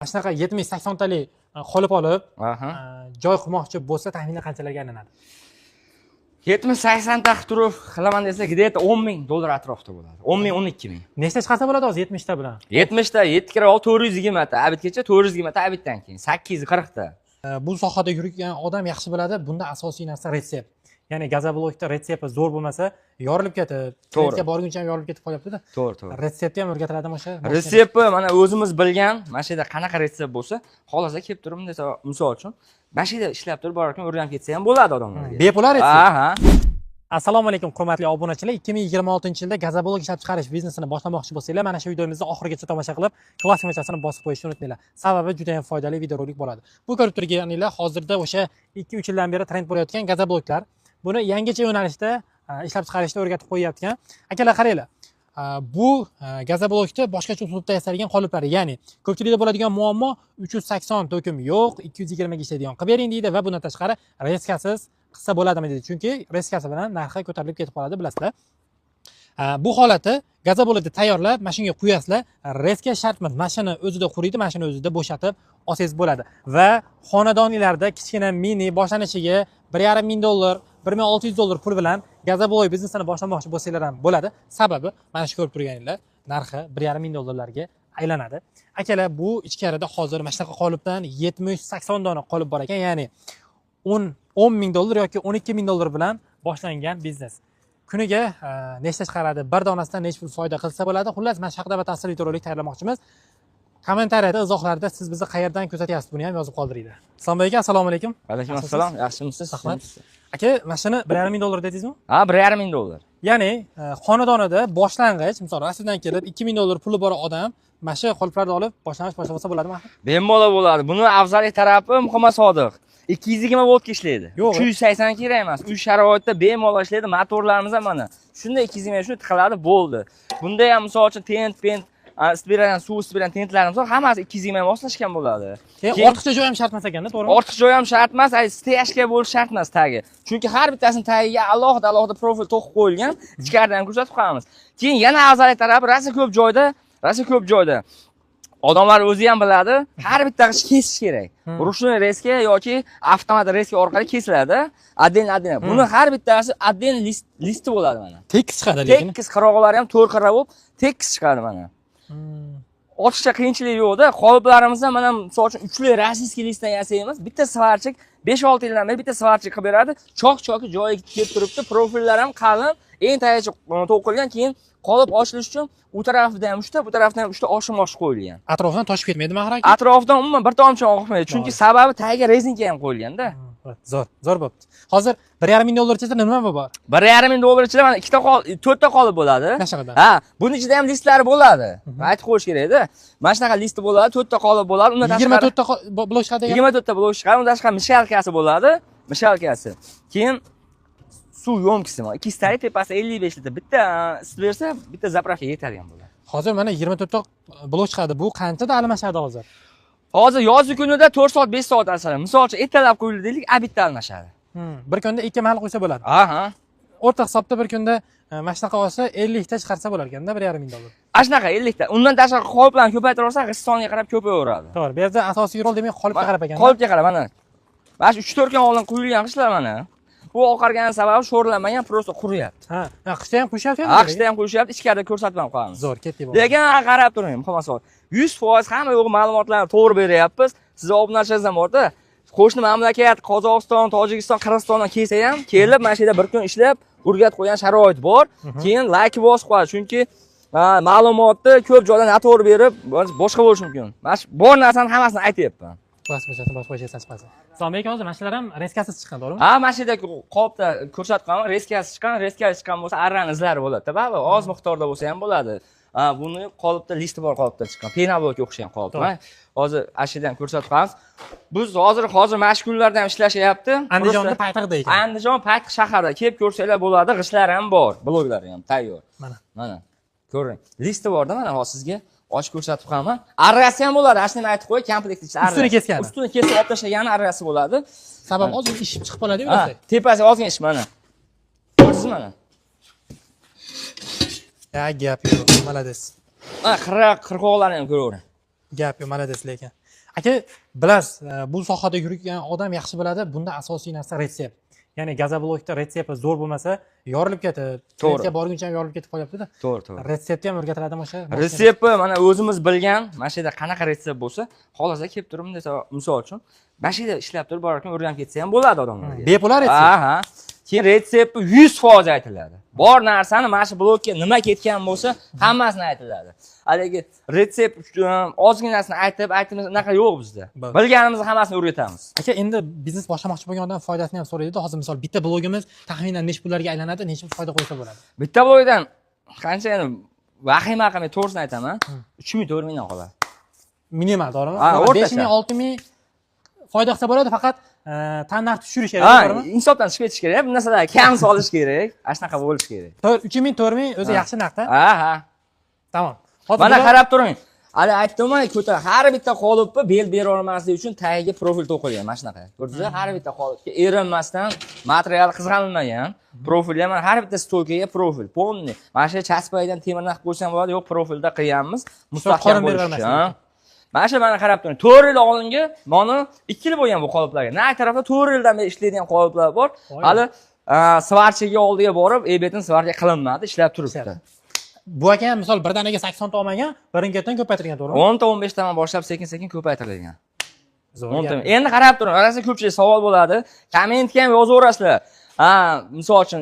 mana shunaqa 70-80 talik qolip olib, Aha. joy qurmoqchi bo'lsa, taxminan qanchalarga aylanadi? 70-80 ta turib qilaman desa, где-то $10,000 atrofida bo'ladi. 10,000-12,000. Nechta chiqarsa bo'ladi hozir 70 ta bilan? 70 ta, 7 kira 420 ta, abitgacha 420 ta, abitdan keyin 840 ta. Bu sohada yurgan odam yaxshi biladi, bunda asosiy narsa retsept. Ya'ni gazoblokda retsept zo'r bo'lmasa, yorilib ketib, klientga borguncha ham yorilib ketib qolyapti-da. To'g'ri. Retseptni ham o'rgatiladimi o'sha? Retsepti mana o'zimiz bilgan, mana shu yerda qanaqa retsept bo'lsa, xohlasa kelib turib desa, misol uchun, mana shu yerda ishlab turib bor ekan, o'rganib ketsa ham bo'ladi odamlarga. Bepul retsept. Aha. Assalomu alaykum hurmatli obunachilar. 2026-yilda gazoblok ishlab chiqarish biznesini boshlamoqchi bo'lsanglar, mana shu videomizni oxirigacha tomosha qilib, klassik machasini bosib qo'yishni unutmanglar. Sababi juda ham foydali videorolik bo'ladi. Bu ko'rib turganinglar hozirda o'sha 2-3 yildan beri trend bo'layotgan gazobloklar. Buni yangicha yo'nalishda ishlab chiqarishda o'rgatib qo'yayotgan. Akalar qaranglar. Bu gazoblokda boshqacha uslubda yasalgan qoliplari, ya'ni ko'pchilikda bo'ladigan muammo 380 to'kim yo'q, 220 ga ishlaydigan qilib bering deydi va bundan tashqari reskasiz qilsa bo'ladimi deydi. Chunki reskasi bilan narxi ko'tarilib ketib qoladi, bilasizlar. Bu holatni gazoblokda tayyorlab, mashinaga qo'yasizlar. Reska shart emas, mashina o'zida quriydi, mashina o'zida bo'shatib olsangiz bo'ladi. Va xonadonlarda kichkina mini boshlanishiga $1,500 $1,600 pul bilan gazoblok biznesini boshlamoqchi bo'lsanglar ham bo'ladi. Sababi mana shu ko'rib turganinglar narxi $1,500 ga aylanadi. Akalar, bu ichkarida hozir mana shunaqa qolipdan 70-80 dona qolib bor ekan, ya'ni $10,000 yoki $12,000 bilan boshlangan biznes. Kuniga nechta chiqaradi, bir donasidan nechta pul foyda qilsa bo'ladi. Xullas, mana shu haqida batafsil videorolik tayyorlamoqchimiz. Kommentariyada, izohlarda siz bizni qayerdan kuzatyapsiz, buni ham yozib qoldiringlar. Islom aka, assalomu alaykum. Alaykum assalom. Yaxshimisiz? Rahmat. Aka, mashina $1,500 dedingizmi? Ha, $1,500. Ya'ni xonadonida boshlang'ich, misol Rossiyadan kelib $2,000 puli bor odam mana shu qoliplarni olib boshlang'ich boshlasa bo'ladimi? Bemalol bo'ladi. Buni afzallik tarafi Muhammad Sodiq 220 voltga ishlaydi. 380 kerak emas. Uy sharoitida bemalol ishlaydi. Motorlarimiz ham mana shunday 220 shuni tiqiladi, bo'ldi. Bunda ham misol uchun pent ispiradan suv ispiran tentlarimiz bor, hammasi 220 ga moslashgan bo'ladi. Keyin ortiqcha joy ham shart emas ekanda, to'g'rimi? Ortiqcha joy ham shart emas, steyashka bo'lishi shart emas tagi. Chunki har bittasining tagiga alohida profil to'qib qo'yilgan, ichkaridan ko'rsatib qo'yamiz. Keyin yana afzallik tarafi Rossiya ko'p joyda odamlar o'zi ham biladi, har bitta kesish kerak. Ruchnoy reska yoki avtomat reska orqali kesiladi. Отдельно. Buni har bittasi отдельно listi bo'ladi mana. Tekis chiqadi lekin. Tekis qirog'lari ham to'rt qirra bo'lib, tekis chiqadi mana. Ortiqcha qiyinchilik yo'qda. Qoliplarimizni mana misol uchun uchli rossiyskiy listdan yasaymiz. Bitta svarchik 5-6 yildan beri bitta svarchik qilib beradi. Choq-choki joyiga kelib turibdi. Profillar ham qalin, eng tagigacha to'qilgan, keyin qolip ochilish uchun u tarafida ham 3 ta, bu tarafdan ham 3 ta oshim qo'yilgan. Atrofidan toshib ketmaydimi axir aka? Atrofidan umuman bir tomchi oqmaydi. Chunki sababi tagiga rezinka ham qo'yilganda. Zo'r bo'pti. Hozir $1,500 ichida nima bor? $1,500 ichida mana 4 ta qolib bo'ladi. Ha, buning ichida ham listlari bo'ladi. Aytib qo'yish kerak-da. Mana shunaqa listi bo'ladi, 4 ta qolib bo'ladi. Undan tashqari 24 ta blok chiqadi degan. 24 ta blok chiqadi. Undan tashqari mishalkasi bo'ladi. Mishalkasi. Keyin suv yomkisi bor. 2 talik tepasi 55 litr. Bitta isib bersa, bitta zapravka yetadigan bo'ladi. Hozir mana 24 ta blok chiqadi. Bu qanchada almashadi hozir? Hozir yozgi kunida 4 soat, 5 soat almashadi. Misol uchun ertalab qo'yildi deylik, abitda almashadi. Bir kunda 2 mahal qo'ysa bo'ladi. Aha. O'rta hisobda bir kunda mana shunaqa olsa 50 ta chiqarsa bo'lar ekanda $1,500. Shunaqa 50 ta. Undan tashqari qoliplarni ko'paytirsa, g'istonga qarab ko'payaveradi. To'g'ri. Bu yerda asosiy rol demak qolipga qarab ekan. Qolipga qarab mana. Mana shu 3-4 kun oldin quyilgan qishlar mana. Bu oqargan sababi sho'rlanmagan, prosta quriyapti. Ha, qishda ham quyishyapti-mi? Qishda ham quyishyapti, ichkarida ko'rsatib ham qo'yamiz. Zo'r, ketdi bu. Lekin qarab turing, Muhammad Sodiq. 100% hamma yo'q ma'lumotlarni to'g'ri beryapmiz. Siz obunachingizdan borda, qo'shni mamlakat, Qozog'iston, Tojikiston, Qirg'izistondan kelsa ham, kelib mana shu yerda bir kun ishlab, o'rgatib qo'ygan sharoit bor. Keyin like bosib qo'yadi, chunki ma'lumotni ko'p joydan noto'g'ri berib, boshqa bo'lishi mumkin. Mana shu bor narsani hammasini aytyapman. Boshqa chiqadi. Islom aka, hozir mashinalar ham reskasiz chiqqan, to'g'rimi? Ha, mana shu yerda qolipda ko'rsatib qo'yaman, reskasiz chiqqan bo'lsa, arran izlari bo'ladi, baribir oz miqdorda bo'lsa ham bo'ladi. Buni qolipda listi bor qolipda chiqqan. Penablokka o'xshagan qolip. Hozir ashidan ko'rsatib qo'yamiz. Biz hozir mana shu kunlarda ham ishlashyapti. Andijonda Paytaqda ekan. Andijon Paytaq shaharda kelib ko'rsanglar bo'ladi, g'ishlar ham bor, bloglari ham tayyor. Mana. Ko'ring. Listi borda mana hozir sizga ochib ko'rsatib qo'yaman. Arrasi ham bo'ladi, ashlini aytib qo'y, komplekt ichida arrasi. Ustini kesgan. Ustini kesib olib tashlagani arrasi bo'ladi. Sabab ozgina ishib chiqib qoladi-ku o'zi. Tepasi ozgina ish mana. Ko'rdingizmi mana? Ya, gap yo'q, malades. Qirqoqlarni ham ko'ravering. Gap yo'q, malades lekin. Aka, bilasiz, bu sohada yurgan odam yaxshi biladi, bunda asosiy narsa retsept. Ya'ni gazoblokda retsept zo'r bo'lmasa, yorilib ketadi. To'g'ri. Borguncha ham yorilib ketib qolyapti-da. To'g'ri. Retseptni ham o'rgatiladimi o'sha? Retseptni mana o'zimiz bilgan, mana shu yerda qanaqa retsept bo'lsa, xohlasa kelib turib desa, misol uchun, mana shu yerda ishlab turib borarkan o'rganib ketsa ham bo'ladi odamlarga. Bepul retsept. Aha. Keyin retseptni 100% aytiladi. Bor narsani mana shu blokka nima ketgan bo'lsa, hammasini aytiladi. Haligi retsept ozginasini aytib unaqa yo'q bizda. Bilganimizni hammasini o'rgatamiz. Aka, endi biznes boshlamoqchi bo'lgan odam foydasini ham so'raydi. Hozir misol bitta blogimiz taxminan nechta pullarga aylanadi, nechta foyda qo'ysa bo'ladi? Bitta blogdan qancha endi vahima qilmay to'g'risini aytaman, 3000 4000 dan qoladi. Minimal, to'g'rimi? o'rtacha. 5000 6000 foyda qilsa bo'ladi, faqat tannarx tushirish kerak, to'g'rimi? Insofdan chiqib ketish kerak. Bu narsalar kam solish kerak. Ashnaqa bo'lish kerak. 3000 4000 o'zi yaxshi narx-da. Aha. Tamom. Mana qarab turing. Hali aytdim-ku, ko'tar har bitta qolipni bel bera olmaslik uchun tagiga profil to'qilgan, mana shunaqa. Ko'rdingizmi? Har bitta qolipga erinmasdan, material qizg'anmagan, profil ham har bitta stolkaga profil. Polni. Mana shu chaspaydan temirdan qilib qo'ysam bo'ladi, yo'q, profilda qilganmiz. Mustahkam bo'lishi uchun. Mana shu mana qarab turing. 4 yil oldingi mana 2 yil bo'lgan bu qoliplarga. Nari tarafda 4 yildan beri ishlaydigan qoliplar bor. Hali svarchiga oldiga borib, ebetini svarga qilinmadi, ishlab turibdi. Bu aka ham misol birdaniga 80 ta olmagan, birin-ketdan ko'paytirgan, to'g'rimi? 10 ta 15 tadan boshlab sekin-sekin ko'paytirilgan. Endi qarab turing, orasida ko'pchilik savol bo'ladi. Kommentga ham yozaverasizlar. Misol uchun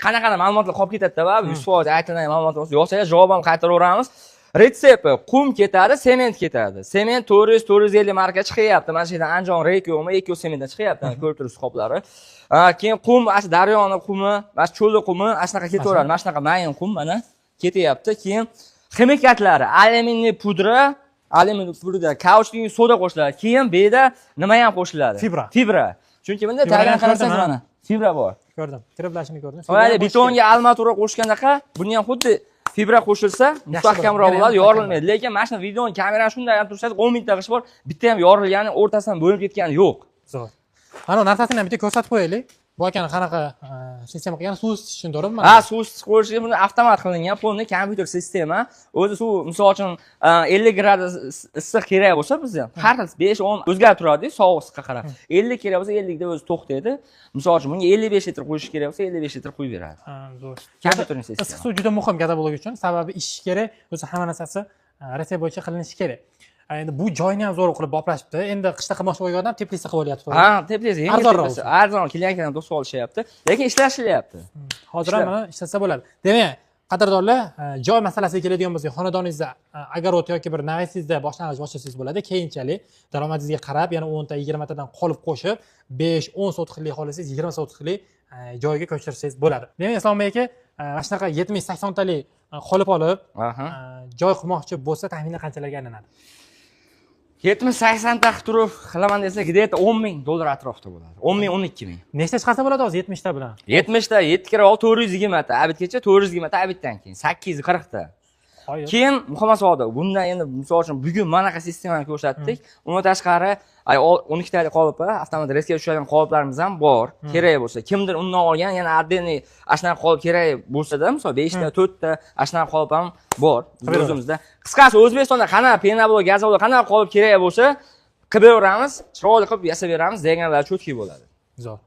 qanaqa ma'lumotlar qolib ketadi-da, 100% aytilgan ma'lumotlar bo'lsa, yozsangiz javob ham qaytaraveramiz. Retsept qum ketadi, sement ketadi. Sement 400-450 marka chiqyapti. Mana shu yerdan Andijon Rekyomi, Ekyo sementdan chiqyapti, ko'rib turibsiz qoplari. Keyin qum, mana daryoni qumi, mana cho'lda qumi, shunaqa ketaveradi. Mana shunaqa mayin qum mana ketyapti. Keyin ximikatlari, alyuminiy pudra, kauchli soda qo'shiladi. Keyin bu yerda nima ham qo'shiladi? Fibra. Chunki bunda tagini qarasangiz mana fibra bor. Ko'rdim. Tirablashini ko'rdim. Mana betonga armatura qo'shgandaqa, buni ham xuddi fibra qo'shilsa mustahkamroq bo'ladi, yorilmaydi. Lekin mana shu videoni kamerani shunday ham tursangiz 10 ming ta g'ish bor, bitta ham yorilgani, o'rtasidan bo'linib ketgani yo'q. Zo'r. Mana narsasini ham bitta ko'rsatib qo'yaylik. Bu akani qanaqa sistema qilgan, suv isitish to'g'rimi? Suv isitish qo'yishi buni avtomat qilingan, polni kompyuter sistema. O'zi suv, misol uchun 50 gradus issiq kerak bo'lsa bizga har xil 5-10 o'zgarib turadi, sovuq issiqqa qarab. 50 kerak bo'lsa 50 da o'zi to'xtaydi. Misol uchun bunga 55 litr qo'yish kerak bo'lsa 55 litr qo'yib beradi. Zo'r. Kompyuter sistema. Issiq suv juda muhim gazoblok uchun, sababi ichish kerak, o'zi hamma narsasi retsept bo'yicha qilinishi kerak. Endi bu joyni ham zo'r qilib boplashibdi. Endi qishda qilmoqchi bo'lgan odam teplitsa qilib olyapti. Teplitsa arzonroq. Arzon klientlardan to'sib olishyapti, lekin ishlashyapti. Hozir ham mana ishlasa bo'ladi. Demak, qadrdonlar, joy masalasiga keladigan bo'lsak, xonadoningizda огород yoki bir navasingizda boshlang'ich boshlasangiz bo'ladi. Keyinchalik daromadingizga qarab, yana 10 ta, 20 tadan qolib qo'shib, 5-10 sotixlik xohlasangiz, 20 sotixlik joyga ko'chirsangiz bo'ladi. Demak, Islomboy aka, mana shunaqa 70-80 talik qolib olib, joy qurmoqchi bo'lsa, taxminan qanchalarga aylanadi? 70-80 ta turib qilaman desa, где-то 10 ming dollar atrofida bo'ladi. 10 ming, 12 ming. Nechta chiqarsa bo'ladi hozir 70 ta bilan? 70 ta, 7 kira 420 ta, abitgacha 420 ta, abitdan keyin 840 ta. Keyin muhim savdo. Bunda endi misol uchun bugun manaqa sistemani ko'rsatdik. Undan tashqari 12 talik qolip, avtomat reysga tushadigan qoliplarimiz ham bor. Kerak bo'lsa, kimdir undan olgan, yana отдельный ashnaqa qolip kerak bo'lsa-da, misol 5 ta, 4 ta ashnaqa qolip ham bor o'zimizda. Qisqasi O'zbekistonda qanaqa penablok, gazoblok qanaqa qolip kerak bo'lsa, qilib beramiz, chiroyli qilib yasab beramiz deganlar cho'tki bo'ladi. Zo'r.